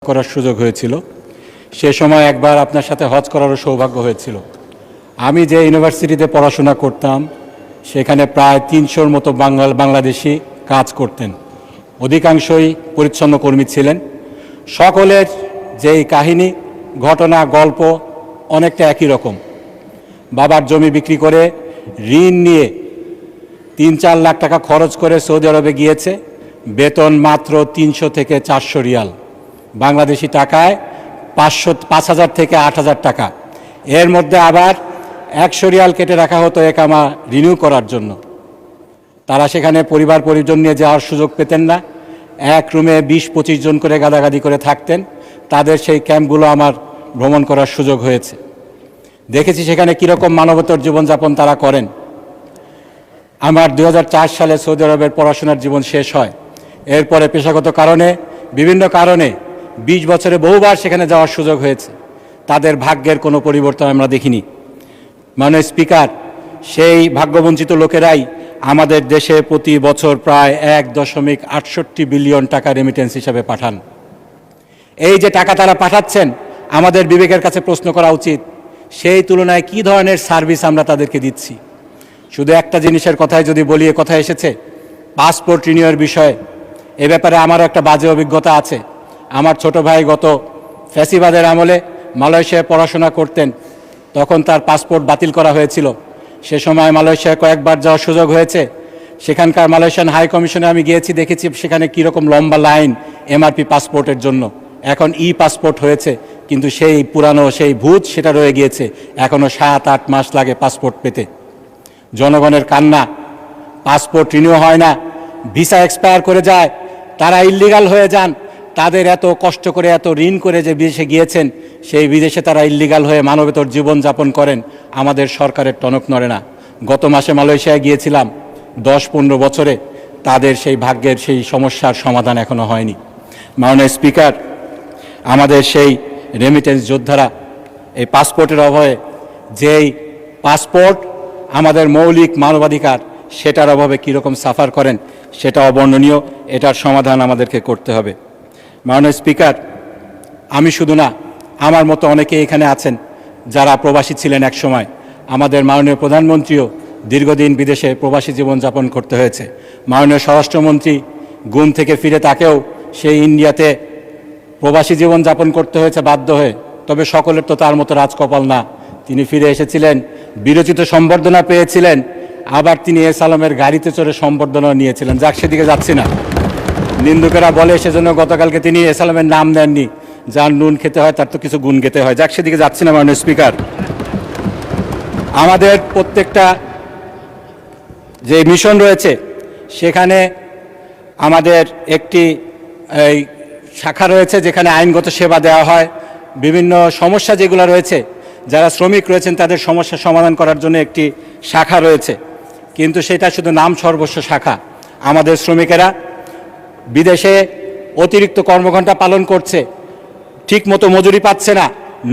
করার সুযোগ হয়েছিল। সে সময় একবার আপনার সাথে হজ করারও সৌভাগ্য হয়েছিল। আমি যে ইউনিভার্সিটিতে পড়াশোনা করতাম সেখানে প্রায় 300-র মতো বাংলাদেশি কাজ করতেন। অধিকাংশই পরিচ্ছন্ন কর্মী ছিলেন। সকলের যেই কাহিনী, ঘটনা, গল্প অনেকটা একই রকম। বাবার জমি বিক্রি করে ঋণ নিয়ে 3-4 লাখ টাকা খরচ করে সৌদি আরবে গিয়েছে। বেতন মাত্র 300 থেকে 400 রিয়াল, বাংলাদেশি টাকায় 5,000 থেকে 8,000 টাকা। এর মধ্যে আবার 100 রিয়াল কেটে রাখা হতো একামা রিনিউ করার জন্য। তারা সেখানে পরিবার পরিজন নিয়ে যাওয়ার সুযোগ পেতেন না। এক রুমে 20-25 জন করে গাদাগাদি করে থাকতেন। তাদের সেই ক্যাম্পগুলো আমার ভ্রমণ করার সুযোগ হয়েছে। দেখেছি সেখানে কীরকম মানবতার জীবনযাপন তারা করেন। আমার 2004 সালে সৌদি আরবের পড়াশোনার জীবন শেষ হয়। এরপরে পেশাগত কারণে, বিভিন্ন কারণে 20 বছরে বহুবার সেখানে যাওয়ার সুযোগ হয়েছে। তাদের ভাগ্যের কোনো পরিবর্তন আমরা দেখিনি। মাননীয় স্পিকার, সেই ভাগ্যবঞ্চিত লোকেরাই আমাদের দেশে প্রতি বছর প্রায় 1.68 বিলিয়ন টাকা রেমিটেন্স হিসাবে পাঠান। এই যে টাকা তারা পাঠাচ্ছেন, আমাদের বিবেকের কাছে প্রশ্ন করা উচিত, সেই তুলনায় কী ধরনের সার্ভিস আমরা তাদেরকে দিচ্ছি। শুধু একটা জিনিসের কথায় যদি বলি, কথা এসেছে পাসপোর্ট রিনিউয়ের বিষয়ে। এ ব্যাপারে আমারও একটা বাজে অভিজ্ঞতা আছে। আমার ছোট ভাই গত ফ্যাসিবাদের আমলে মালয়েশিয়ায় পড়াশোনা করতেন। তখন তার পাসপোর্ট বাতিল করা হয়েছিল। সে সময় মালয়েশিয়ায় কয়েকবার যাওয়ার সুযোগ হয়েছে। সেখানকার মালয়েশিয়ান হাই কমিশনে আমি গিয়েছি, দেখেছি সেখানে কীরকম লম্বা লাইন এমআরপি পাসপোর্টের জন্য। এখন পাসপোর্ট হয়েছে, কিন্তু সেই পুরানো সেই ভূত সেটা রয়ে গিয়েছে। এখনও 7-8 মাস লাগে পাসপোর্ট পেতে। জনগণের কান্না, পাসপোর্ট রিনিউ হয় না, ভিসা এক্সপায়ার করে যায়, তারা ইল্লিগাল হয়ে যান। তাদের এত কষ্ট করে, এত ঋণ করে যে বিদেশে গিয়েছেন, সেই বিদেশে তারা ইল্লিগাল হয়ে মানবেতর জীবনযাপন করেন। আমাদের সরকারের টনক নড়ে না। গত মাসে মালয়েশিয়ায় গিয়েছিলাম। 10-15 বছরে তাদের সেই ভাগ্যের সেই সমস্যার সমাধান এখনো হয়নি। মাননীয় স্পিকার, আমাদের সেই রেমিটেন্স যোদ্ধারা এই পাসপোর্টের অভাবে, যেই পাসপোর্ট আমাদের মৌলিক মানবাধিকার, সেটার অভাবে কীরকম সাফার করেন সেটা অবর্ণনীয়। এটার সমাধান আমাদেরকে করতে হবে। মাননীয় স্পিকার, আমি শুধু না, আমার মতো অনেকে এখানে আছেন যারা প্রবাসী ছিলেন এক সময়। আমাদের মাননীয় প্রধানমন্ত্রীও দীর্ঘদিন বিদেশে প্রবাসী জীবনযাপন করতে হয়েছে। মাননীয় স্বরাষ্ট্রমন্ত্রী গুম থেকে ফিরে তাকেও সেই ইন্ডিয়াতে প্রবাসী জীবনযাপন করতে হয়েছে বাধ্য হয়ে। তবে সকলের তো তার মতো রাজকপাল না। তিনি ফিরে এসেছিলেন, বিরচিত সম্বর্ধনা পেয়েছিলেন, আবার তিনি সালামের গাড়িতে চড়ে সম্বর্ধনা নিয়েছিলেন। যাক, সেদিকে যাচ্ছি না। নিন্দুকেরা বলে সেজন্য গতকালকে তিনি সালামের নাম দেননি। যার নুন খেতে হয় তার তো কিছু গুণ খেতে হয়। যাক, সেদিকে যাচ্ছি না। মাননীয় স্পিকার, আমাদের প্রত্যেকটা যে মিশন রয়েছে সেখানে আমাদের একটি শাখা রয়েছে যেখানে আইনগত সেবা দেওয়া হয়। বিভিন্ন সমস্যা যেগুলো রয়েছে, যারা শ্রমিক রয়েছেন তাদের সমস্যা সমাধান করার জন্য একটি শাখা রয়েছে, কিন্তু সেটা শুধু নাম সর্বস্ব শাখা। আমাদের শ্রমিকেরা বিদেশে অতিরিক্ত কর্মঘণ্টা পালন করছে, ঠিকমতো মজুরি পাচ্ছে না,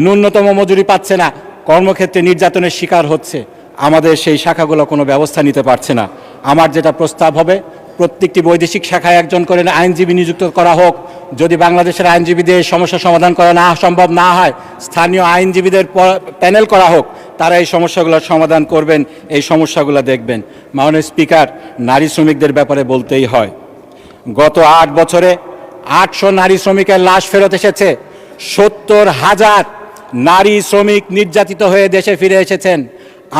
ন্যূনতম মজুরি পাচ্ছে না, কর্মক্ষেত্রে নির্যাতনের শিকার হচ্ছে। আমাদের সেই শাখাগুলো কোনো ব্যবস্থা নিতে পারছে না। আমার যেটা প্রস্তাব হবে, প্রত্যেকটি বৈদেশিক শাখায় একজন করে আইনজীবী নিযুক্ত করা হোক। যদি বাংলাদেশের আইনজীবীদের সমস্যা সমাধান করা সম্ভব না হয়, স্থানীয় আইনজীবীদের প্যানেল করা হোক। তারা এই সমস্যাগুলোর সমাধান করবেন, এই সমস্যাগুলো দেখবেন। মাননীয় স্পিকার, নারী শ্রমিকদের ব্যাপারে বলতেই হয়, গত 8 বছরে 800 নারী শ্রমিকের লাশ ফেরত এসেছে। 70,000 নারী শ্রমিক নির্যাতিত হয়ে দেশে ফিরে এসেছেন।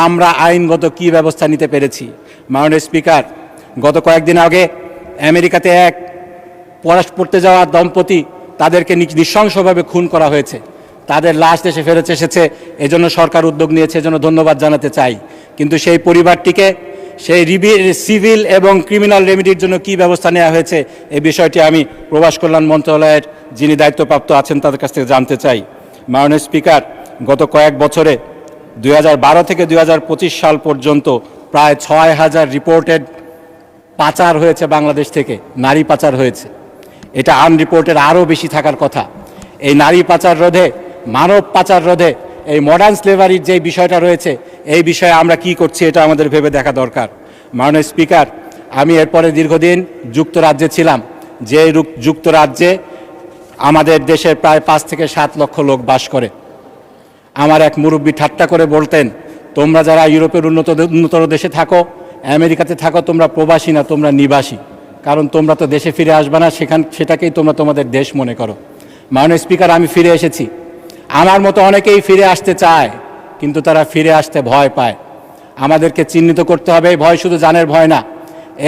আমরা আইনগত কি ব্যবস্থা নিতে পেরেছি? মাননীয় স্পিকার, গত কয়েকদিন আগে আমেরিকাতে এক পড়তে যাওয়া দম্পতি, তাদেরকে নৃশংসভাবে খুন করা হয়েছে। তাদের লাশ দেশে ফেরত এসেছে, এজন্য সরকার উদ্যোগ নিয়েছে, এজন্য ধন্যবাদ জানাতে চাই। কিন্তু সেই পরিবারটিকে সেই সিভিল এবং ক্রিমিনাল রেমিডির জন্য কি ব্যবস্থা নেওয়া হয়েছে, এই বিষয়টি আমি প্রবাস কল্যাণ মন্ত্রণালয়ের যিনি দায়িত্বপ্রাপ্ত আছেন তাদের কাছ থেকে জানতে চাই। মাননীয় স্পিকার, গত কয়েক বছরে 2012 থেকে 2025 সাল পর্যন্ত প্রায় 6,000 রিপোর্টেড পাচার হয়েছে বাংলাদেশ থেকে, নারী পাচার হয়েছে। এটা আনরিপোর্টেড আরও বেশি থাকার কথা। এই নারী পাচার রোধে, মানব পাচার রোধে, এই মডার্ন স্লেভারির যে বিষয়টা রয়েছে, এই বিষয়ে আমরা কি করছি এটা আমাদের ভেবে দেখা দরকার। মাননীয় স্পিকার, আমি এরপরে দীর্ঘদিন যুক্তরাজ্যে ছিলাম, যে যুক্তরাজ্যে আমাদের দেশের প্রায় 5 থেকে 7 লক্ষ লোক বাস করে। আমার এক মুরব্বী ঠাট্টা করে বলতেন, তোমরা যারা ইউরোপের উন্নতর দেশে থাকো, আমেরিকাতে থাকো, তোমরা প্রবাসী না, তোমরা নিবাসী। কারণ তোমরা তো দেশে ফিরে আসবে না, সেটাকেই তোমরা তোমাদের দেশ মনে করো। মাননীয় স্পিকার, আমি ফিরে এসেছি। আমার মতো অনেকেই ফিরে আসতে চায়, কিন্তু তারা ফিরে আসতে ভয় পায়। আমাদেরকে চিহ্নিত করতে হবে, এই ভয় শুধু জানের ভয় না,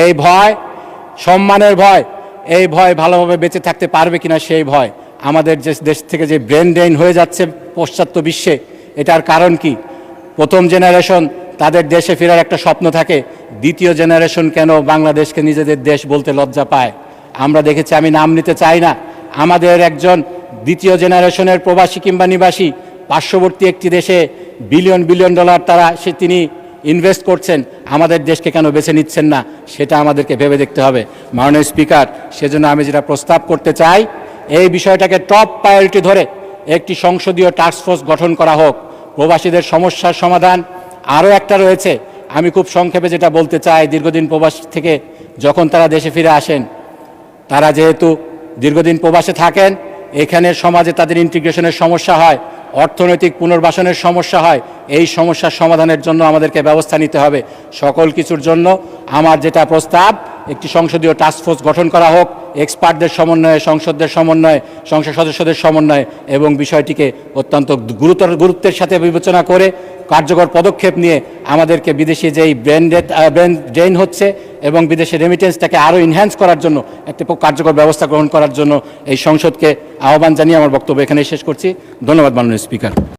এই ভয় সম্মানের ভয়, এই ভয় ভালোভাবে বেঁচে থাকতে পারবে কিনা সেই ভয়। আমাদের যে দেশ থেকে যে ব্রেন ড্রেন হয়ে যাচ্ছে পাশ্চাত্য বিশ্বে, এটার কারণ কি? প্রথম জেনারেশন তাদের দেশে ফেরার একটা স্বপ্ন থাকে, দ্বিতীয় জেনারেশন কেন বাংলাদেশকে নিজেদের দেশ বলতে লজ্জা পায়। আমরা দেখেছি, আমি নাম নিতে চাই না, আমাদের একজন দ্বিতীয় জেনারেশনের প্রবাসী কিংবা নিবাসী পার্শ্ববর্তী একটি দেশে বিলিয়ন বিলিয়ন ডলার তিনি ইনভেস্ট করছেন, আমাদের দেশকে কেন বেছে নিচ্ছেন না, সেটা আমাদেরকে ভেবে দেখতে হবে। মাননীয় স্পিকার, সেজন্য আমি যেটা প্রস্তাব করতে চাই, এই বিষয়টাকে টপ প্রায়োরিটি ধরে একটি সংসদীয় টাস্কফোর্স গঠন করা হোক। প্রবাসীদের সমস্যার সমাধান আরও একটা রয়েছে, আমি খুব সংক্ষেপে যেটা বলতে চাই, দীর্ঘদিন প্রবাস থেকে যখন তারা দেশে ফিরে আসেন, তারা যেহেতু দীর্ঘদিন প্রবাসে থাকেন, এখানের সমাজে তাদের ইন্টিগ্রেশনের সমস্যা হয়, অর্থনৈতিক পুনর্বাসনের সমস্যা হয়। এই সমস্যার সমাধানের জন্য আমাদেরকে ব্যবস্থা নিতে হবে। সকল কিছুর জন্য আমার যেটা প্রস্তাব, একটি সংসদীয় টাস্কফোর্স গঠন করা হোক, এক্সপার্টদের সমন্বয়ে, সংসদের সমন্বয়ে, সংসদ সদস্যদের সমন্বয়ে, এবং বিষয়টিকে অত্যন্ত গুরুত্বের সাথে বিবেচনা করে কার্যকর পদক্ষেপ নিয়ে আমাদেরকে বিদেশি যেই ব্রেন ড্রেন হচ্ছে এবং বিদেশি রেমিটেন্সটাকে আরও এনহ্যান্স করার জন্য একটি কার্যকর ব্যবস্থা গ্রহণ করার জন্য এই সংসদকে আহ্বান জানিয়ে আমার বক্তব্য এখানে শেষ করছি। ধন্যবাদ মাননীয় স্পিকার।